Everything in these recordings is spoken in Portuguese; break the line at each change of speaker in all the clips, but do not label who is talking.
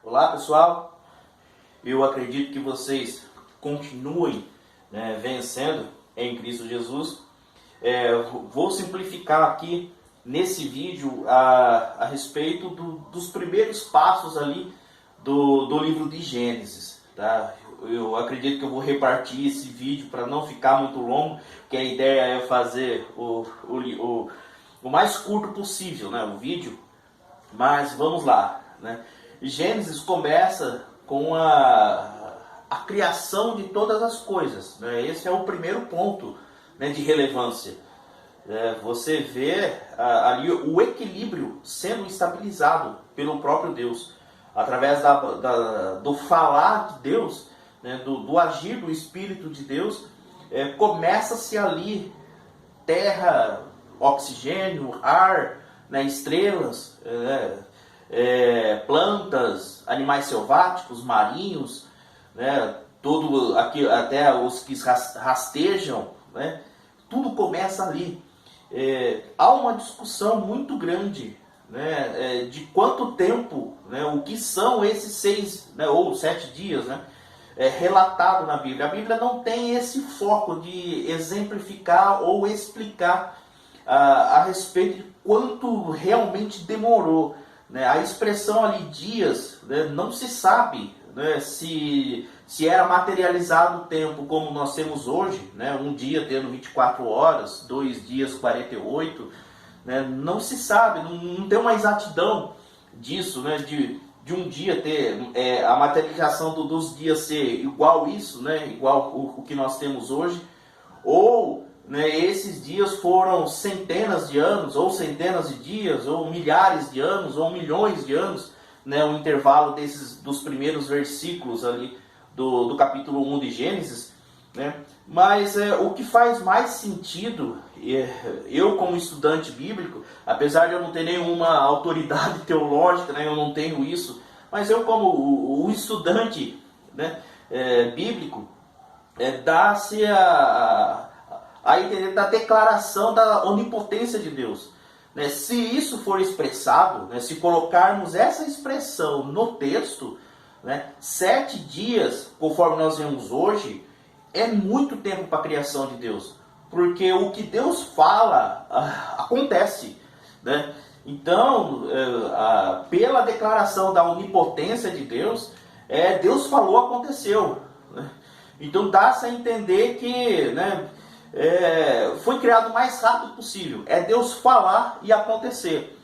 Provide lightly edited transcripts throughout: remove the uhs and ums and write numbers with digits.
Olá pessoal, eu acredito que vocês continuem vencendo em Cristo Jesus. Vou simplificar aqui nesse vídeo a respeito dos primeiros passos ali do livro de Gênesis. Tá? Eu acredito que eu vou repartir esse vídeo para não ficar muito longo, porque a ideia é fazer o mais curto possível, né, o vídeo. Mas vamos lá, né? Gênesis começa com a criação de todas as coisas, né? Esse é o primeiro ponto, né, de relevância. Você vê ali o equilíbrio sendo estabilizado pelo próprio Deus, através do falar de Deus, né, do agir do Espírito de Deus. Começa-se ali terra, oxigênio, ar, né, estrelas, plantas, animais selváticos, marinhos, né, tudo aqui, até os que rastejam, né, tudo começa ali. Há uma discussão muito grande, né, de quanto tempo, né, o que são esses 6, né, ou 7 dias, né, relatado na Bíblia. A Bíblia não tem esse foco de exemplificar ou explicar a respeito de quanto realmente demorou, né? A expressão ali dias, né, não se sabe, né, se era materializado o tempo como nós temos hoje, né, um dia tendo 24 horas, 2 dias 48, né, não se sabe, não tem uma exatidão disso, né, de um dia ter a materialização dos dias ser igual isso, né, igual o que nós temos hoje, ou, né, esses dias foram centenas de anos, ou centenas de dias, ou milhares de anos, ou milhões de anos, né, o intervalo dos primeiros versículos ali do capítulo 1 de Gênesis, né? Mas o que faz mais sentido, eu como estudante bíblico, apesar de eu não ter nenhuma autoridade teológica, né, eu não tenho isso, mas eu como o estudante, né, bíblico, dá-se a entender da declaração da onipotência de Deus. Né? Se isso for expressado, né, se colocarmos essa expressão no texto, né, 7 dias, conforme nós vemos hoje, é muito tempo para a criação de Deus. Porque o que Deus fala, acontece. Né? Então, pela declaração da onipotência de Deus, Deus falou, aconteceu. Né? Então dá-se a entender que, né, foi criado o mais rápido possível. É Deus falar e acontecer.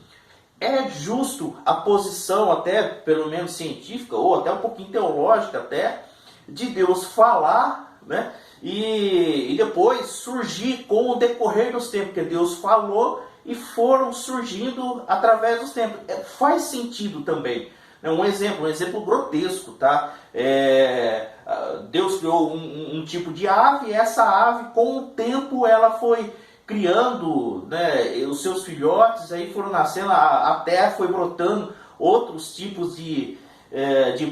É justo a posição, até pelo menos científica, ou até um pouquinho teológica até, de Deus falar, né, e depois surgir com o decorrer dos tempos, que Deus falou e foram surgindo através dos tempos. Faz sentido também. Um exemplo grotesco, tá? Deus criou um tipo de ave, e essa ave, com o tempo, ela foi criando, né, os seus filhotes, aí foram nascendo, a terra foi brotando outros tipos de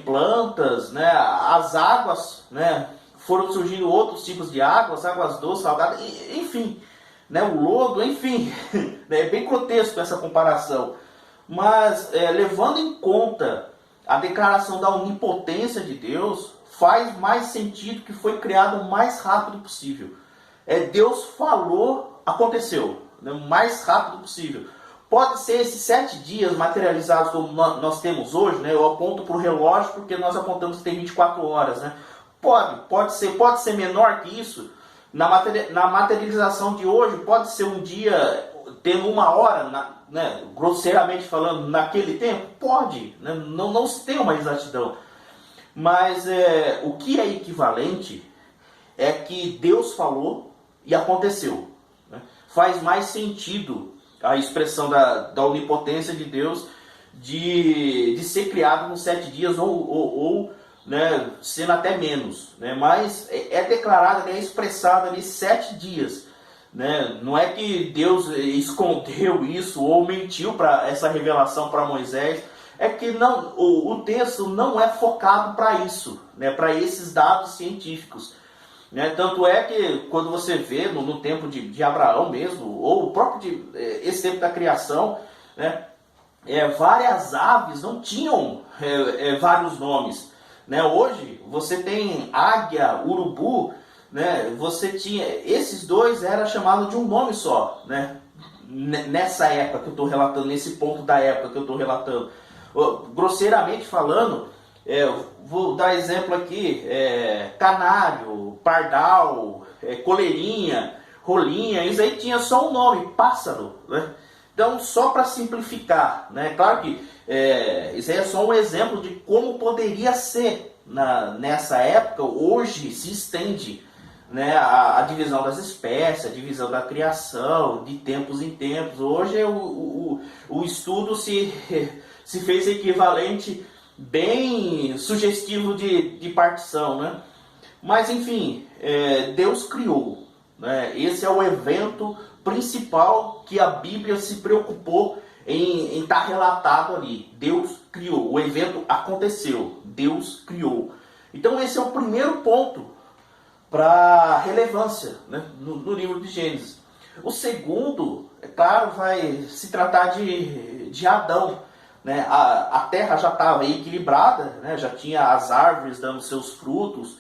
plantas, né, as águas, né, foram surgindo outros tipos de águas doces, salgadas, enfim, né, o lodo, enfim, é bem grotesco essa comparação. Mas, levando em conta a declaração da onipotência de Deus, faz mais sentido que foi criado o mais rápido possível. Deus falou, aconteceu, né, o mais rápido possível. Pode ser esses 7 dias materializados como nós temos hoje, né? Eu aponto para o relógio porque nós apontamos que tem 24 horas. Né? Pode ser menor que isso. Na materialização de hoje, pode ser um dia tendo 1 hora, né, grosseiramente falando, naquele tempo? Pode, né? Não se tem uma exatidão. Mas o que é equivalente é que Deus falou e aconteceu. Né? Faz mais sentido a expressão da onipotência de Deus de ser criado nos 7 dias ou né, sendo até menos. Né? Mas declarado, é expressado ali 7 dias. Né? Não é que Deus escondeu isso ou mentiu para essa revelação para Moisés. É que não, o texto não é focado para isso, né? Para esses dados científicos. Né? Tanto é que quando você vê no tempo de Abraão mesmo, ou o próprio esse tempo da criação, né? várias aves não tinham vários nomes, né? Hoje você tem águia, urubu, né? Você tinha esses dois era chamado de um nome só, né? Nessa época que eu estou relatando, nesse ponto da época que eu estou relatando, grosseiramente falando, vou dar exemplo aqui: canário, pardal, coleirinha, rolinha, isso aí tinha só um nome, pássaro, né? Então, só para simplificar, né? Claro que isso aí é só um exemplo de como poderia ser nessa época. Hoje se estende, né, a divisão das espécies, a divisão da criação, de tempos em tempos. Hoje o estudo se fez equivalente, bem sugestivo de partição, né? Mas enfim, Deus criou, né? Esse é o evento principal que a Bíblia se preocupou em estar relatado ali. Deus criou, o evento aconteceu, Deus criou. Então esse é o primeiro ponto para relevância, né, no livro de Gênesis. O segundo, é claro, vai se tratar de Adão, né? A terra já estava equilibrada, né? Já tinha as árvores dando seus frutos,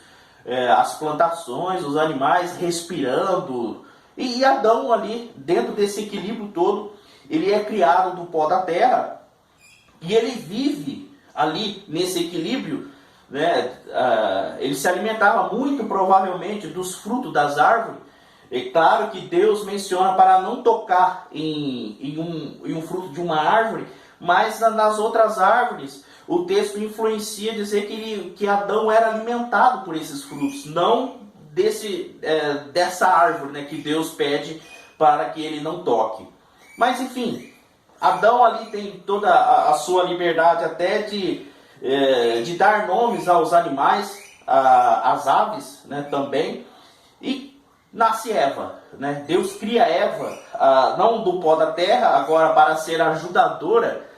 as plantações, os animais respirando, e Adão ali, dentro desse equilíbrio todo, ele é criado do pó da terra, e ele vive ali nesse equilíbrio, né? Ele se alimentava muito provavelmente dos frutos das árvores. É claro que Deus menciona para não tocar em um fruto de uma árvore, mas nas outras árvores o texto influencia dizer que Adão era alimentado por esses frutos, não dessa árvore, né, que Deus pede para que ele não toque. Mas enfim, Adão ali tem toda a sua liberdade até de dar nomes aos animais, às aves, né, também. E nasce Eva, né? Deus cria Eva, não do pó da terra, agora para ser ajudadora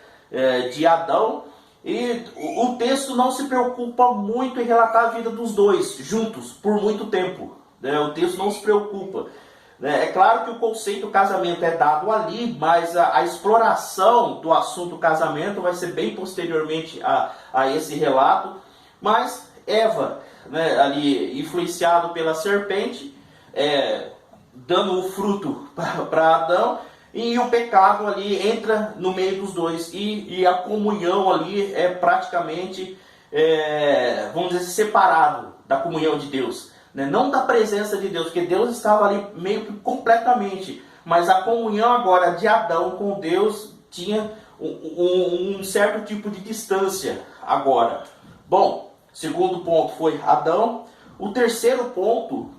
de Adão. E o texto não se preocupa muito em relatar a vida dos dois juntos por muito tempo, né? O texto não se preocupa. É claro que o conceito casamento é dado ali, mas a exploração do assunto casamento vai ser bem posteriormente a esse relato. Mas Eva, né, ali influenciado pela serpente, dando o fruto para Adão, e o pecado ali entra no meio dos dois, e a comunhão ali é praticamente, vamos dizer, separado da comunhão de Deus. Não da presença de Deus, porque Deus estava ali meio que completamente, mas a comunhão agora de Adão com Deus tinha um certo tipo de distância agora. Bom, segundo ponto foi Adão. O terceiro ponto,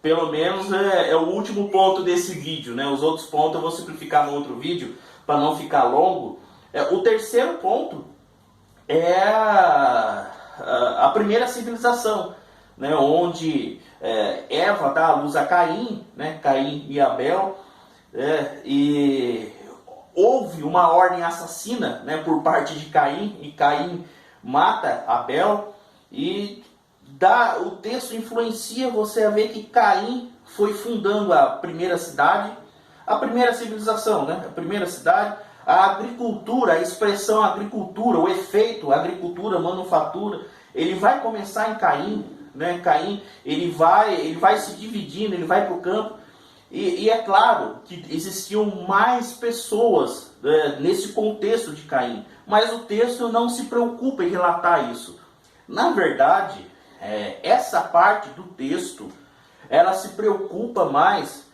pelo menos é o último ponto desse vídeo, né? Os outros pontos eu vou simplificar no outro vídeo para não ficar longo. O terceiro ponto é a primeira civilização, né, onde Eva dá a luz a Caim, né, Caim e Abel, e houve uma ordem assassina, né, por parte de Caim, e Caim mata Abel, e o texto influencia você a ver que Caim foi fundando a primeira cidade, a primeira civilização, né, a primeira cidade. A agricultura, a expressão agricultura, o efeito agricultura, manufatura, ele vai começar em Caim, né? Caim, ele vai se dividindo, ele vai para o campo, e é claro que existiam mais pessoas nesse contexto de Caim, mas o texto não se preocupa em relatar isso. Na verdade, essa parte do texto, ela se preocupa mais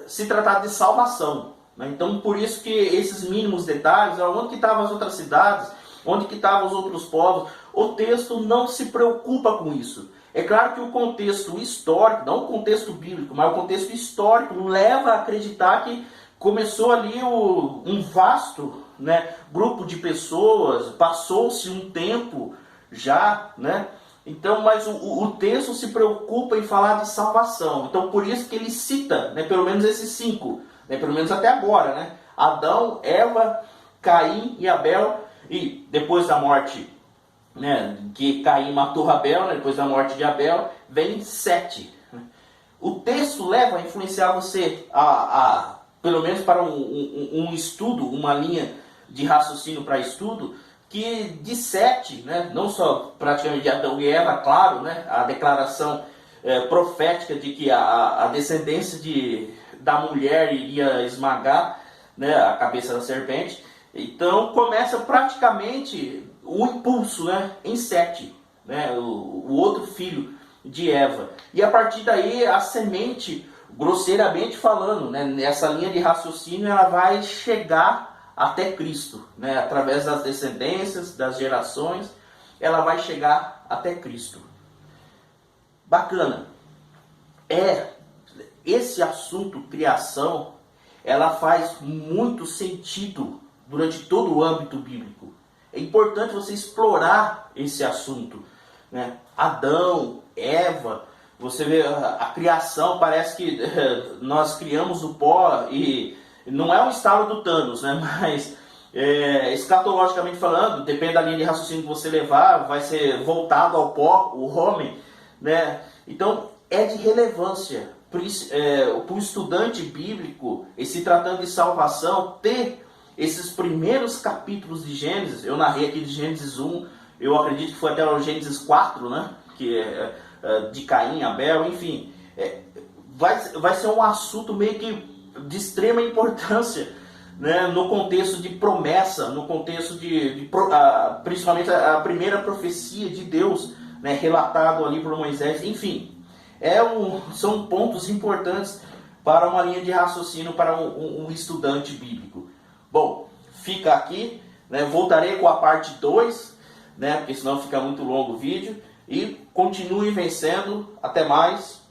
se tratar de salvação. Então, por isso que esses mínimos detalhes, onde que estavam as outras cidades, onde que estavam os outros povos, o texto não se preocupa com isso. É claro que o contexto histórico, não o contexto bíblico, mas o contexto histórico leva a acreditar que começou ali um vasto, né, grupo de pessoas, passou-se um tempo já, né? Então, mas o texto se preocupa em falar de salvação. Então, por isso que ele cita, né, pelo menos esses 5, pelo menos até agora, né? Adão, Eva, Caim e Abel, e depois da morte, né, que Caim matou Abel, né, depois da morte de Abel, vem Sete. O texto leva a influenciar você a pelo menos para um estudo, uma linha de raciocínio para estudo, que de Sete, né, não só praticamente de Adão e Eva, claro, né, a declaração profética de que a descendência da mulher iria esmagar, né, a cabeça da serpente. Então começa praticamente o impulso, né, em Sete, né, o outro filho de Eva. E a partir daí a semente, grosseiramente falando, né, nessa linha de raciocínio, ela vai chegar até Cristo, né, através das descendências, das gerações, ela vai chegar até Cristo. Bacana. Esse assunto criação, ela faz muito sentido durante todo o âmbito bíblico. É importante você explorar esse assunto, né? Adão, Eva, você vê a criação, parece que nós criamos o pó e não é um estalo do Thanos, né? Mas escatologicamente falando, depende da linha de raciocínio que você levar, vai ser voltado ao pó, o homem, né? Então é de relevância para o estudante bíblico, e se tratando de salvação, ter esses primeiros capítulos de Gênesis. Eu narrei aqui de Gênesis 1, eu acredito que foi até o Gênesis 4, né? Que é de Caim, Abel, enfim. Vai ser um assunto meio que de extrema importância, né? No contexto de promessa, no contexto principalmente a primeira profecia de Deus, né? Relatado ali por Moisés, enfim. São pontos importantes para uma linha de raciocínio para um estudante bíblico. Bom, fica aqui, né? Voltarei com a parte 2, né? Porque senão fica muito longo o vídeo. E continue vencendo. Até mais.